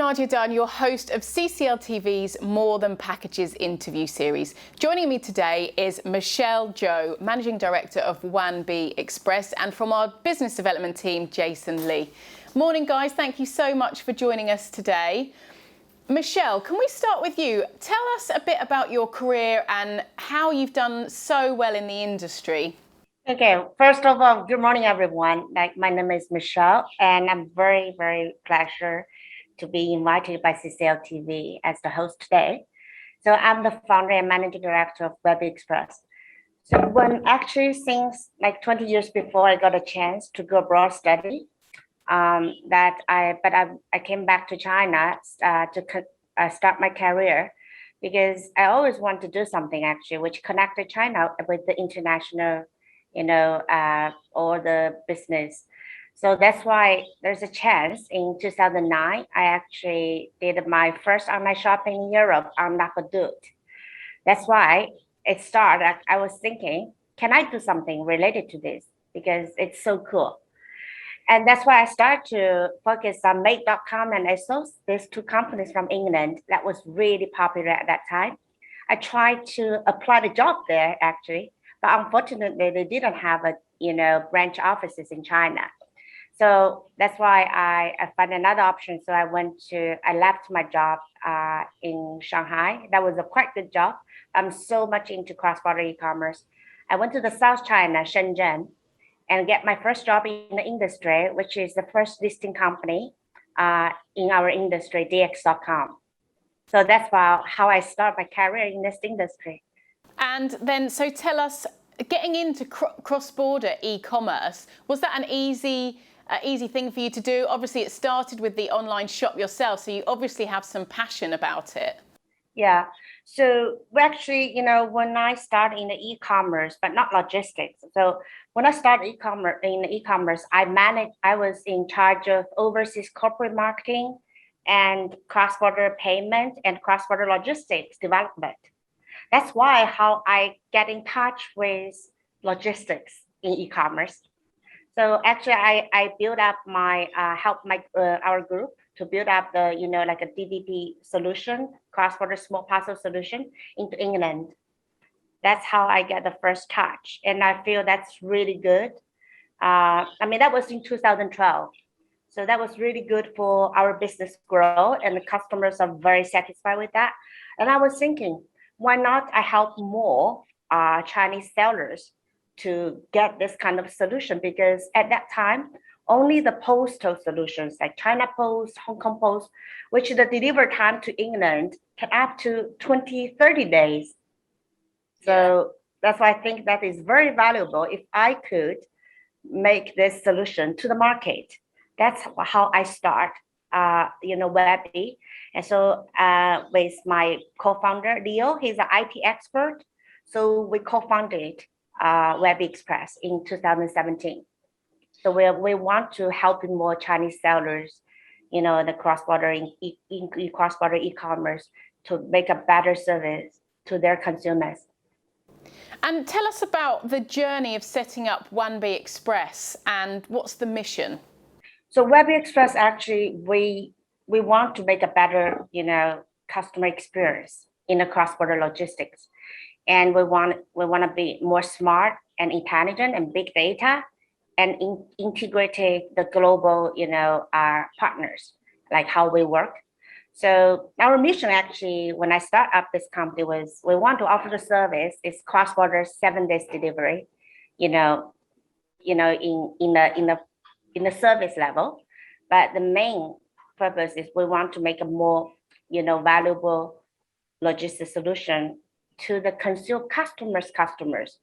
Nadia Dunn, your host of CCL TV's More Than Packages interview series. Joining me today is Zhou, Managing Director of WANB Express, and from our business development team, Jason Lee. Morning, guys. Thank you so much for joining us today. Michelle, can we start with you? Tell us a bit about your career and how you've done so well in the industry. Okay, first of all, good morning, everyone. My name is Michelle, and I'm very, very pleasure to be invited by CCL TV as the host today. So I'm the founder and managing director of WANB Express. So since like 20 years before I got a chance to go abroad study, I came back to China to start my career because I always wanted to do something actually which connected China with the international, or the business. So that's why there's a chance in 2009, I actually did my first online shopping in Europe on Nadia. That's why it started. I was thinking, can I do something related to this? Because it's so cool. And that's why I started to focus on Made.com and ASOS, these two companies from England that was really popular at that time. I tried to apply the job there actually, but unfortunately they didn't have branch offices in China. So that's why I found another option. So I left my job in Shanghai. That was a quite good job. I'm so much into cross-border e-commerce. I went to the South China, Shenzhen, and get my first job in the industry, which is the first listing company in our industry, DX.com. So that's how I start my career in this industry. And then, so tell us, getting into cross-border e-commerce, was that an easy thing for you to do? Obviously, it started with the online shop yourself, so you obviously have some passion about it. Yeah. So actually, when I started in the e-commerce, but not logistics. So when I started e-commerce, I was in charge of overseas corporate marketing and cross-border payment and cross-border logistics development. That's how I get in touch with logistics in e-commerce. So actually, I built up our group to build up the, like a DDP solution, cross-border small parcel solution into England. That's how I get the first touch. And I feel that's really good. That was in 2012. So that was really good for our business grow, and the customers are very satisfied with that. And I was thinking, why not I help more Chinese sellers to get this kind of solution? Because at that time, only the postal solutions like China Post, Hong Kong Post, which the delivery time to England can up to 20-30 days. So that's why I think that is very valuable if I could make this solution to the market. That's how I start, WANB. And so with my co-founder, Leo, he's an IT expert. So we co-founded WANB Express in 2017. So we want to help more Chinese sellers, the cross-border cross-border e-commerce to make a better service to their consumers. And tell us about the journey of setting up WANB Express and what's the mission? So WANB Express, actually, we want to make a better, customer experience in the cross-border logistics. And we want to be more smart and intelligent and big data and integrating the global, our partners, like how we work. So our mission actually, when I start up this company, was we want to offer the service is cross-border 7 days delivery, in the service level. But the main purpose is we want to make a more, valuable logistics solution to the consumers,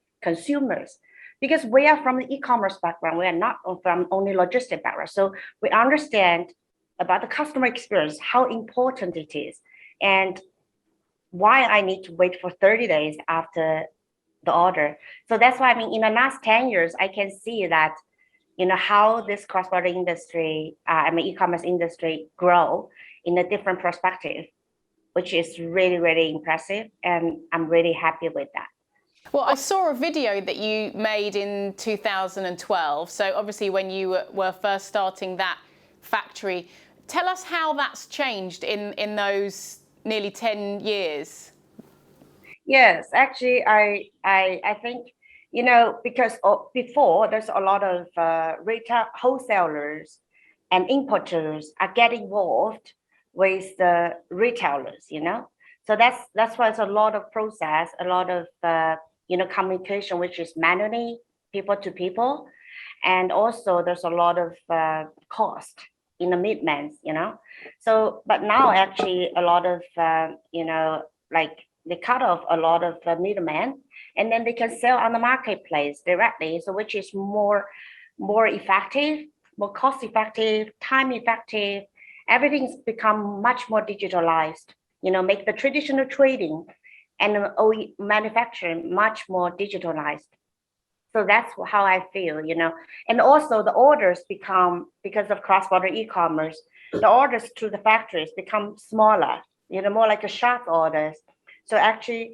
because we are from the e-commerce background. We are not from only logistic background. So we understand about the customer experience, how important it is, and why I need to wait for 30 days after the order. So that's why, in the last 10 years, I can see that, how this cross-border industry, e-commerce industry grow in a different perspective, which is really, really impressive. And I'm really happy with that. Well, I saw a video that you made in 2012. So obviously when you were first starting that factory, tell us how that's changed in those nearly 10 years. Yes, actually, I think, because before there's a lot of retail wholesalers and importers are getting involved with the retailers, So that's why it's a lot of process, a lot of communication, which is manually, people to people, and also there's a lot of cost in the middlemen, So, but now actually a lot of like they cut off a lot of middlemen, and then they can sell on the marketplace directly. So which is more effective, more cost effective, time effective. Everything's become much more digitalized. Make the traditional trading and OE manufacturing much more digitalized. So that's how I feel, And also the orders become, because of cross-border e-commerce, the orders to the factories become smaller, more like a shop orders. So actually,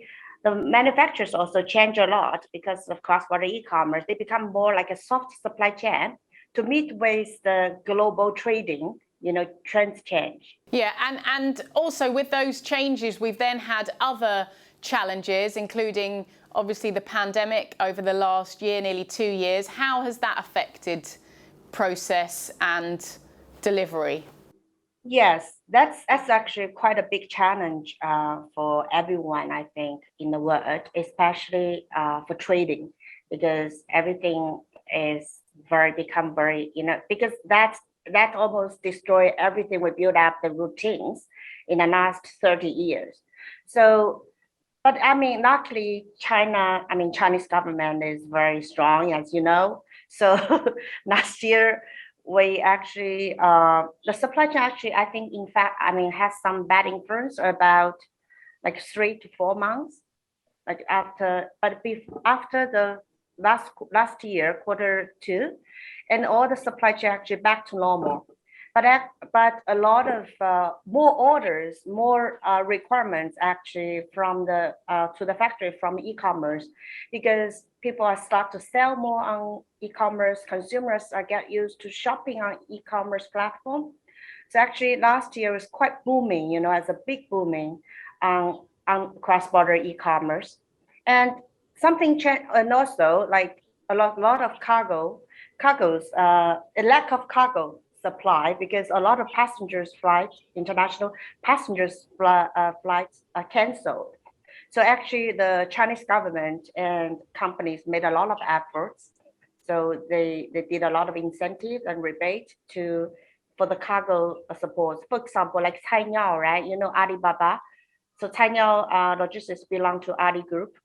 the manufacturers also change a lot because of cross-border e-commerce. They become more like a soft supply chain to meet with the global trading, trends change. Yeah, and also with those changes, we've then had other challenges, including obviously the pandemic over the last year, nearly 2 years. How has that affected process and delivery? Yes, that's actually quite a big challenge for everyone, I think, in the world, especially for trading, because everything is become very, because that almost destroy everything we build up the routines in the last 30 years. So, but I mean, luckily, Chinese government is very strong, as you know. So last year, we actually, the supply chain actually, I think, in fact, has some bad influence about like 3 to 4 months, like after the last year, Q2, and all the supply chain actually back to normal. But a lot of more orders, more requirements actually from the to the factory from e-commerce, because people are start to sell more on e-commerce. Consumers are get used to shopping on e-commerce platform. So actually, last year was quite booming, as a big booming on cross-border e-commerce, and something changed, and also like a lot of cargoes, a lack of cargo supply, because a lot of international passengers flights are canceled. So actually the Chinese government and companies made a lot of efforts. So they did a lot of incentives and rebate for the cargo support. For example, like Cainiao, right? Alibaba. So Cainiao logistics belong to Ali Group.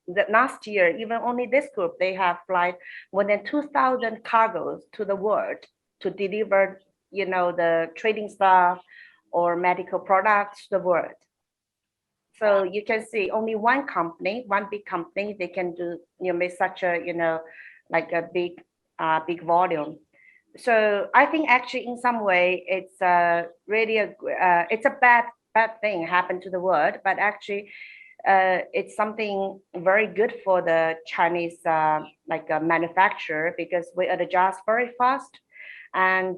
That last year, even only this group, they have flight more than 2,000 cargoes to the world to deliver, the trading stuff or medical products to the world. So you can see only one big company, they can do, make such a, like a big volume. So I think actually in some way it's really it's a bad thing happened to the world, but actually it's something very good for the Chinese manufacturer, because we adjust very fast. And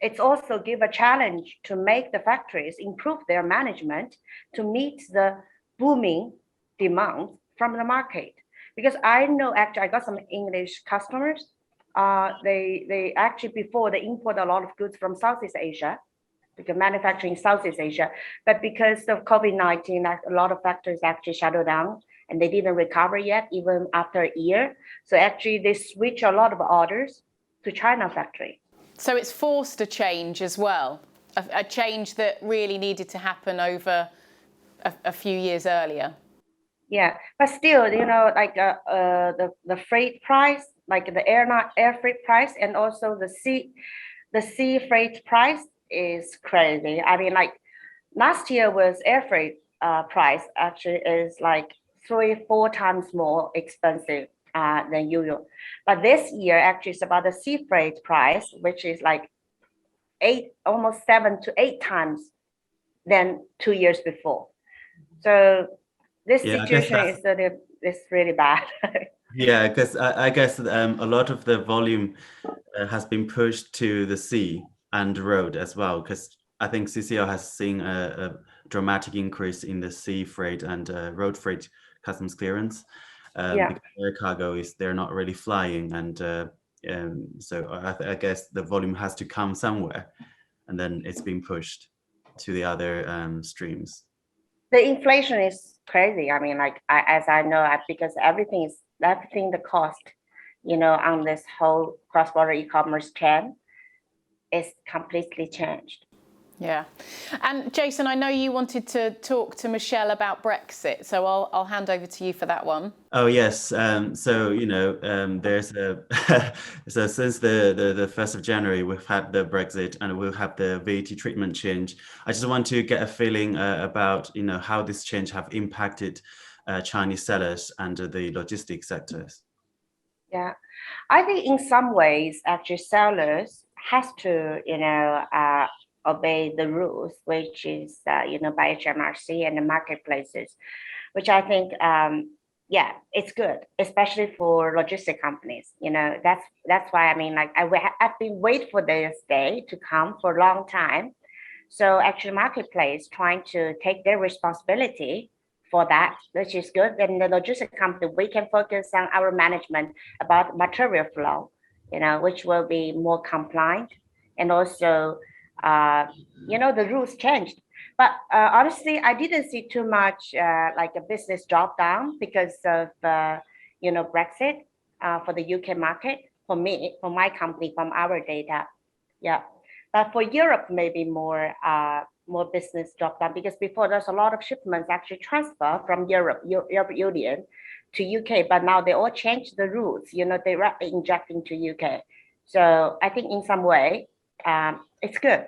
it's also give a challenge to make the factories improve their management to meet the booming demand from the market. Because I know, actually, I got some English customers. They actually, before, they import a lot of goods from Southeast Asia, because manufacturing Southeast Asia. But because of COVID-19, a lot of factories actually shut down, and they didn't recover yet, even after a year. So actually, they switch a lot of orders to China factory. So it's forced a change as well, a change that really needed to happen over a few years earlier. Yeah, but still, like the freight price, like the air freight price, and also the sea freight price is crazy. I mean, like last year was air freight price actually is like 3-4 times more expensive than usual. But this year actually is about the sea freight price, which is like almost 7 to 8 times than 2 years before. So this situation is really bad. Yeah, because I guess a lot of the volume has been pushed to the sea. and road as well, because I think CCL has seen a dramatic increase in the sea freight and road freight customs clearance. Because air cargo they're not really flying, and so I guess the volume has to come somewhere, and then it's being pushed to the other streams. The inflation is crazy. I mean, like as I know, because everything the cost, on this whole cross-border e-commerce chain is completely changed. Yeah. And Jason, I know you wanted to talk to Michelle about Brexit, so I'll hand over to you for that one. Oh yes. So there's a so since the 1st of January we've had the Brexit and we'll have the VAT treatment change. I just want to get a feeling about how this change have impacted Chinese sellers and the logistics sectors. Yeah, I think in some ways actually sellers has to obey the rules, which is by HMRC and the marketplaces, which I think it's good, especially for logistic companies. That's why I mean, like I've been waiting for this day to come for a long time. So actually, marketplace trying to take their responsibility for that, which is good. Then the logistic company, we can focus on our management about material flow, which will be more compliant, and also the rules changed. But honestly, I didn't see too much like a business drop down because of Brexit for the UK market. For me, for my company, from our data, yeah. But for Europe, maybe more business drop down, because before there's a lot of shipments actually transfer from Europe Union to UK, but now they all changed the rules. They rapidly injecting to UK. So I think in some way, it's good,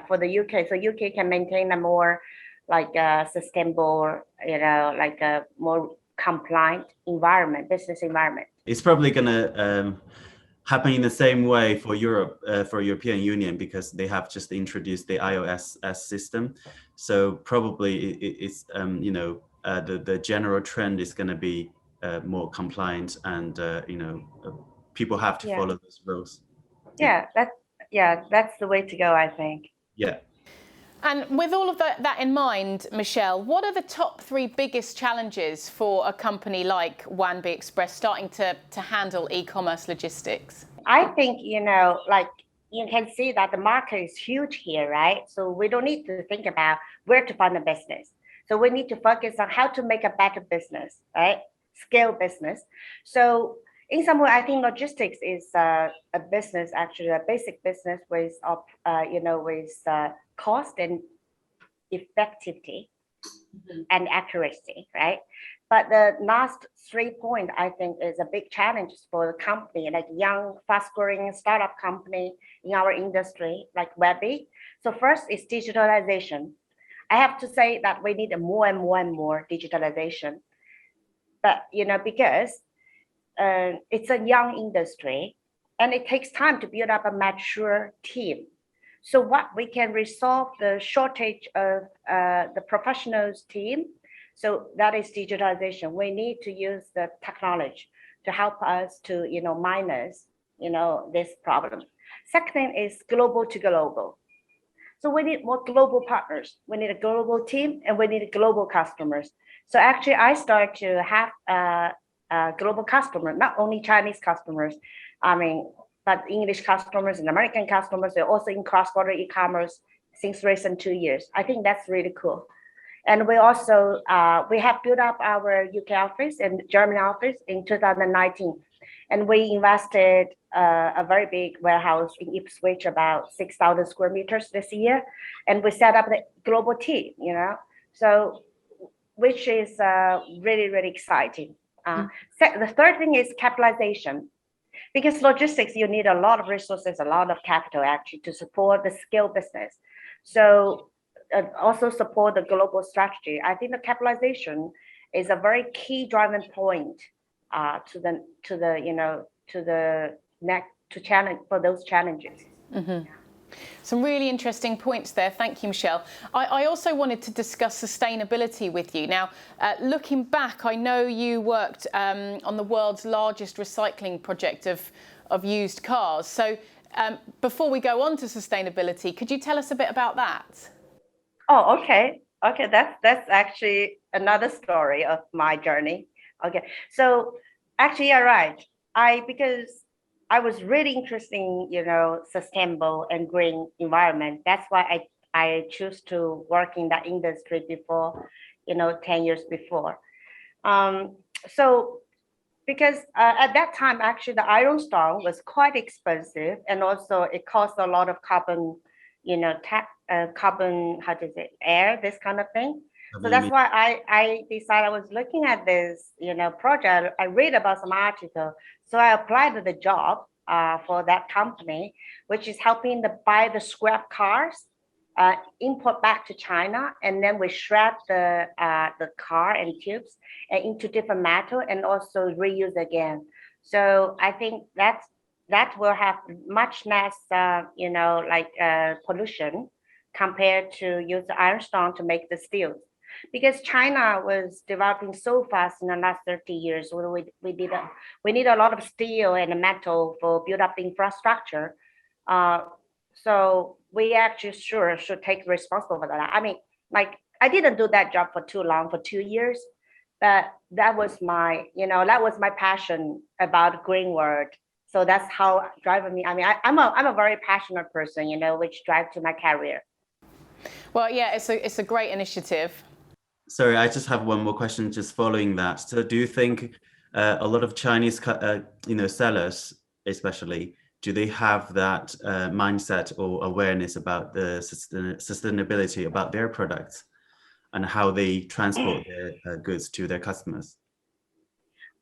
for the UK. So UK can maintain a more like sustainable, like a more compliant environment, business environment. It's probably gonna happen in the same way for Europe, for European Union, because they have just introduced the iOS system. So probably it's the general trend is going to be more compliant, and people have to follow those rules. That's the way to go, I think. Yeah. And with all of that in mind, Michelle, what are the top 3 biggest challenges for a company like WANB Express starting to handle e-commerce logistics? I think, like you can see that the market is huge here, right? So we don't need to think about where to find a business. So we need to focus on how to make a better business, right? Scale business. So in some way, I think logistics is a business, actually a basic business with cost and effectivity and accuracy, right? But the last 3 points, I think, is a big challenge for the company, like young, fast-growing startup company in our industry, like WANB. So first is digitalization. I have to say that we need more and more digitalization. But because it's a young industry, and it takes time to build up a mature team. So what we can resolve the shortage of the professionals team. So that is digitalization. We need to use the technology to help us to minus this problem. Second is global to global. So we need more global partners. We need a global team, and we need global customers. So actually, I start to have a global customer, not only Chinese customers. I mean, but English customers and American customers. They're also in cross-border e-commerce since recent 2 years. I think that's really cool. And we also, we have built up our UK office and German office in 2019. And we invested a very big warehouse in Ipswich, about 6,000 square meters this year. And we set up the global team, so which is really, really exciting. The third thing is capitalization. Because logistics, you need a lot of resources, a lot of capital actually to support the scale business. So also support the global strategy. I think the capitalization is a very key driving point to challenge for those challenges. Mm-hmm. Some really interesting points there. Thank you, Michelle. I also wanted to discuss sustainability with you. Now, looking back, I know you worked on the world's largest recycling project of used cars. So Before we go on to sustainability, could you tell us a bit about that? Oh, okay. Okay, that's actually another story of my journey. Okay, so actually you're right. Because I was really interested in, sustainable and green environment. That's why I choose to work in that industry before, 10 years before. So because at that time, actually, the iron stone was quite expensive, and also it cost a lot of carbon, carbon, how to say, air, this kind of thing. So that's why I decided I was looking at this, project. I read about some article, so I applied to the job for that company, which is helping to buy the scrap cars, import back to China, and then we shred the car and tubes into different metal and also reuse again. So I think that will have much less, pollution compared to use the ironstone to make the steel. Because China was developing so fast in the last 30 years, we need a lot of steel and metal for build up infrastructure. So we actually should take responsible for that. I mean, like I didn't do that job for too long, for 2 years, but that was my passion about green world. So that's how driving me. I mean, I'm a very passionate person, which drives to my career. Well, yeah, it's a great initiative. Sorry, I just have one more question just following that. So do you think a lot of Chinese, sellers especially, do they have that mindset or awareness about the sustainability about their products and how they transport their goods to their customers?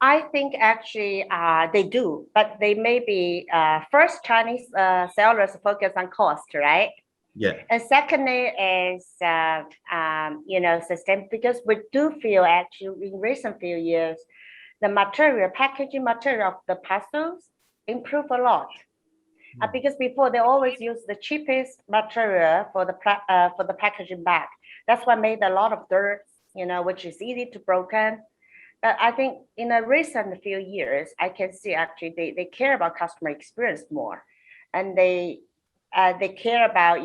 I think actually they do, but they may be first Chinese sellers focus on cost, right? Yeah. And secondly is, system, because we do feel actually in recent few years, the packaging material of the parcels improve a lot. Because before they always use the cheapest material for the packaging bag. That's what made a lot of dirt, which is easy to broken. But I think in a recent few years, I can see actually they care about customer experience more, and they care about,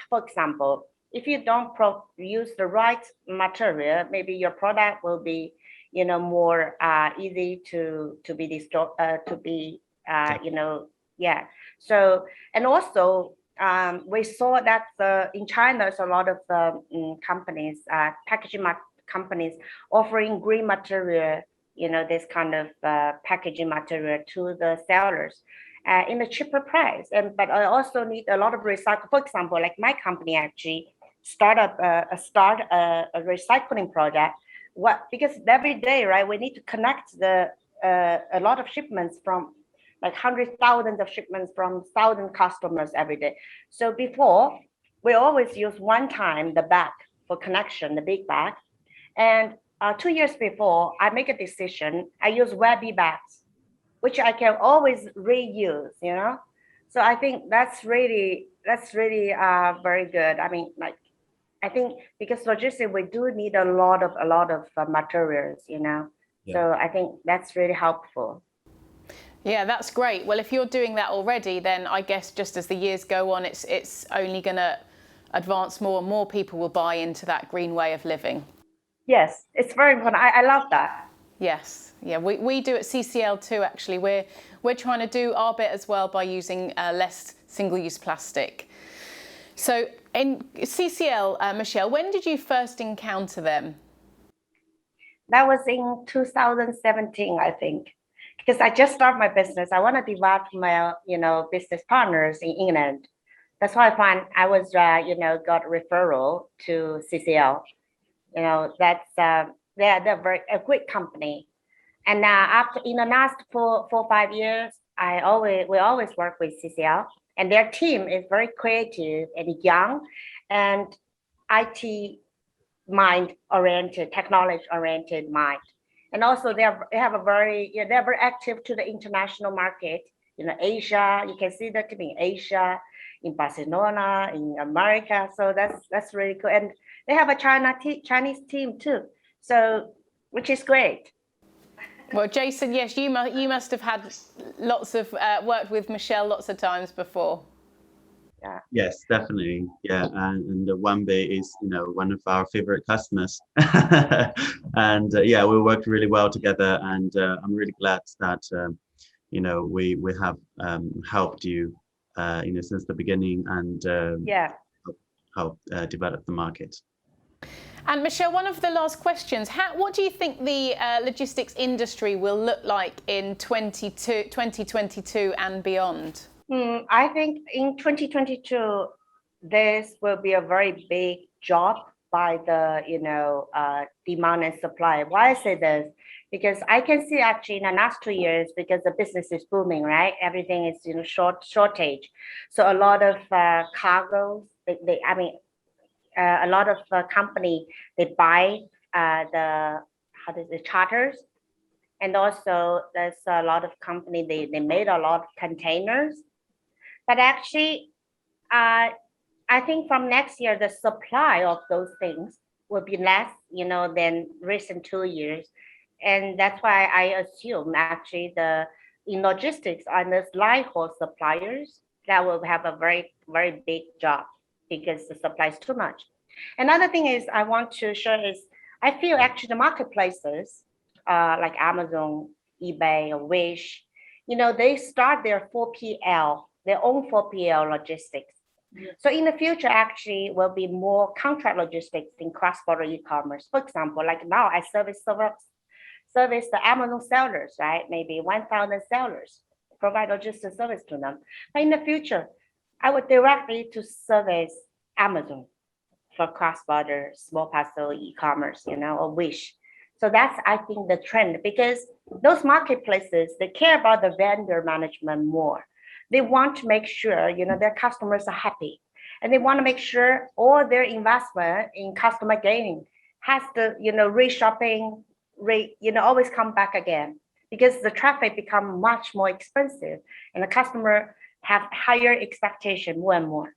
for example, if you don't use the right material, maybe your product will be, more easy to be destroyed, yeah. So, and also we saw that in China, there's a lot of companies, packaging companies offering green material, this kind of packaging material to the sellers in a cheaper price. But I also need a lot of recycle. For example, like my company actually start a recycling project. Because every day, right, we need to connect a lot of shipments from like hundreds, thousands of shipments from 1,000 customers every day. So before, we always use one time the bag for connection, the big bag. And 2 years before, I make a decision, I use WANB bags, which I can always reuse, So I think that's really very good. I mean, like, I think because logistics, we do need a lot of materials, Yeah. So I think that's really helpful. Yeah, that's great. Well, if you're doing that already, then I guess just as the years go on, it's only going to advance more and more people will buy into that green way of living. Yes, it's very important. I love that. Yes, yeah, we do at CCL too. Actually, we're trying to do our bit as well by using less single-use plastic. So, in CCL, Michelle, when did you first encounter them? That was in 2017, I think, because I just started my business. I want to develop my, business partners in England. That's why I was, got a referral to CCL. That's they're a great company. And after in the last 4 or 5 years, we always work with CCL, and their team is very creative and young, and IT mind oriented, technology oriented mind. And also they have a they're very active to the international market, Asia. You can see that in Asia, in Barcelona, in America. So that's really cool. And they have a Chinese team too. So, which is great. Well, Jason, yes, you must have had lots of worked with Michelle lots of times before. Yeah. Yes, definitely. Yeah, and the WANB is, one of our favorite customers. And yeah, we worked really well together, and I'm really glad that we have helped you, since the beginning, and Yeah. help develop the market. And Michelle, one of the last questions, what do you think the logistics industry will look like in 2022 and beyond? I think in 2022, this will be a very big job by the demand and supply. Why I say this? Because I can see actually in the last 2 years, because the business is booming, right? Everything is shortage. So a lot of cargoes, a lot of company, they buy the charters, and also there's a lot of company they made a lot of containers. But actually, I think from next year, the supply of those things will be less, than recent 2 years. And that's why I assume actually in logistics on this line haul suppliers, that will have a very, very big job because the supply is too much. Another thing is I want to share is I feel actually the marketplaces like Amazon, eBay, or Wish, they start their 4PL, their own 4PL logistics. So in the future, actually, will be more contract logistics in cross-border e-commerce. For example, like now I service the Amazon sellers, right? Maybe 1,000 sellers, provide logistics service to them. But in the future, I would directly to service Amazon for cross-border small parcel e-commerce, or Wish. So that's, I think, the trend, because those marketplaces, they care about the vendor management more. They want to make sure, their customers are happy, and they want to make sure all their investment in customer gaining has the, reshopping rate, always come back again, because the traffic become much more expensive and the customer have higher expectation more and more.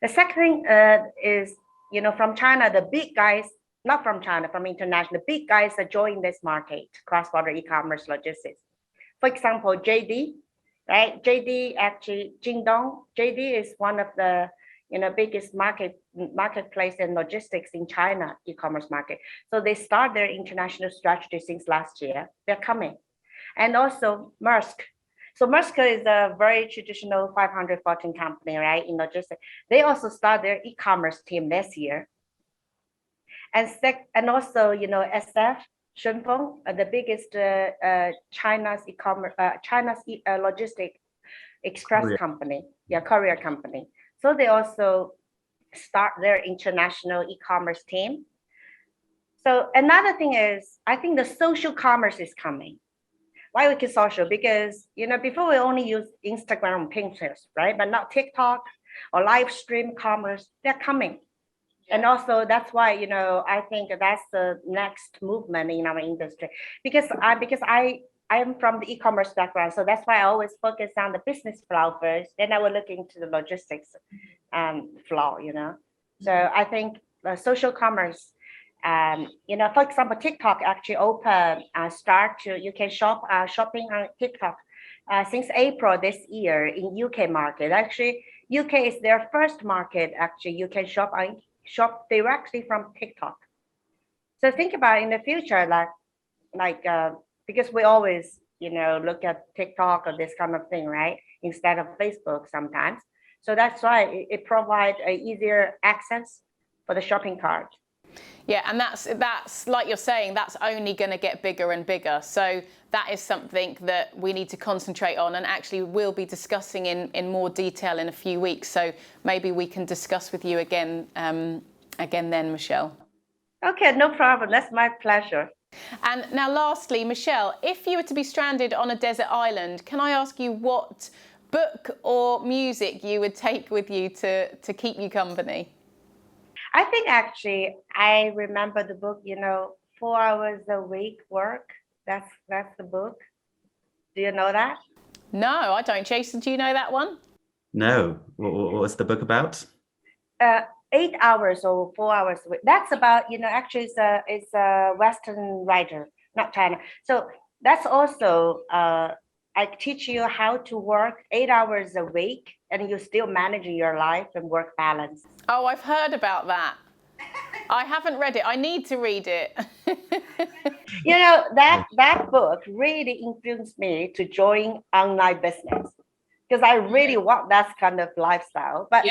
The second thing is, from China, the big guys, not from China, from international, the big guys are joining this market, cross-border e-commerce logistics. For example, JD, right? JD actually, Jingdong, JD is one of the biggest marketplace and logistics in China, e-commerce market. So they start their international strategy since last year. They're coming. And also Maersk. So Maersk is a very traditional 514 company, right, in logistics. They also start their e-commerce team this year. And also, SF, Shunfeng, the biggest China's e-commerce, China's logistic express company, courier company. So they also start their international e-commerce team. So another thing is, I think the social commerce is coming. Why we call social? Because before we only use Instagram and Pinterest, right? But now TikTok or live stream commerce, they're coming. And also that's why, I think that's the next movement in our industry, because I am from the e-commerce background. So that's why I always focus on the business flow first. Then I will look into the logistics flow, So I think the social commerce, for example, TikTok actually open, you can shopping on TikTok since April this year in UK market. Actually, UK is their first market. Actually, you can shop directly from TikTok. So think about in the future, because we always, look at TikTok or this kind of thing, right? Instead of Facebook sometimes. So that's why it provides an easier access for the shopping cart. Yeah, and that's like you're saying, that's only going to get bigger and bigger. So that is something that we need to concentrate on, and actually we'll be discussing in more detail in a few weeks. So maybe we can discuss with you again then, Michelle. Okay, no problem. That's my pleasure. And now lastly, Michelle, if you were to be stranded on a desert island, can I ask you what book or music you would take with you to keep you company? I think actually I remember the book, 4 hours a week work. That's the book. Do you know that? No, I don't. Jason, do you know that one? No. What's the book about? 8 hours or 4 hours a week. That's about, actually it's a Western writer, not China. So That's also, I teach you how to work 8 hours a week and you're still managing your life and work balance. Oh, I've heard about that. I haven't read it. I need to read it. That book really influenced me to join online business because I really want that kind of lifestyle. But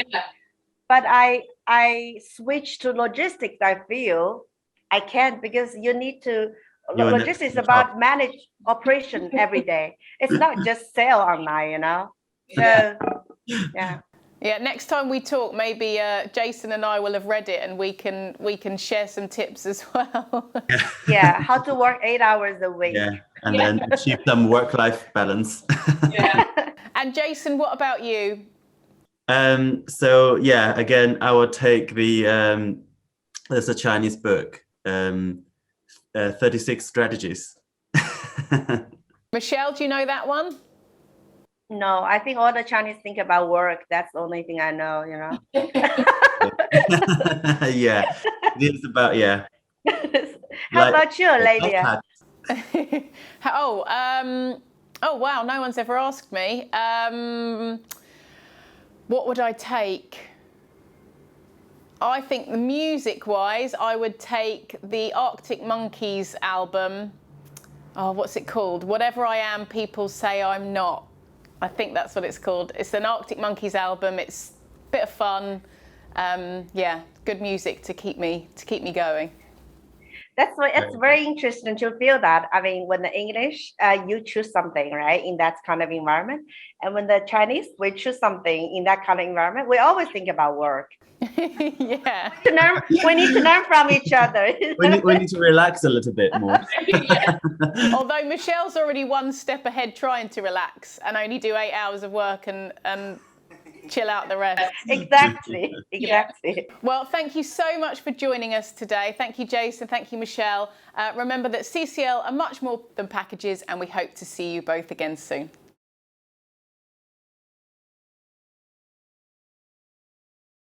I switched to logistics. I feel I can't because you need to. Logistics is about manage operation every day. It's not just sell online, So yeah. Yeah, next time we talk, maybe Jason and I will have read it, and we can share some tips as well. Yeah, how to work 8 hours a week. Yeah, and then achieve some work-life balance. And Jason, what about you? So yeah, again, I will take there's a Chinese book, 36 Strategies. Michelle, do you know that one? No, I think all the Chinese think about work. That's the only thing I know, Yeah, it is about, yeah. How about you, Nadia? Oh wow, no one's ever asked me. What would I take? I think music-wise, I would take the Arctic Monkeys album. Oh, what's it called? Whatever I Am, People Say I'm Not. I think that's what it's called. It's an Arctic Monkeys album. It's a bit of fun. Yeah, good music to keep me going. It's very interesting to feel that. I mean, when the English, you choose something, right, in that kind of environment. And when the Chinese, we choose something in that kind of environment, we always think about work. Yeah. We need to learn from each other. We need to relax a little bit more. Although Michelle's already one step ahead trying to relax and only do 8 hours of work and chill out the rest. Exactly. Well, thank you so much for joining us today. Thank you, Jason. Thank you, Michelle. Remember that CCL are much more than packages, and we hope to see you both again soon.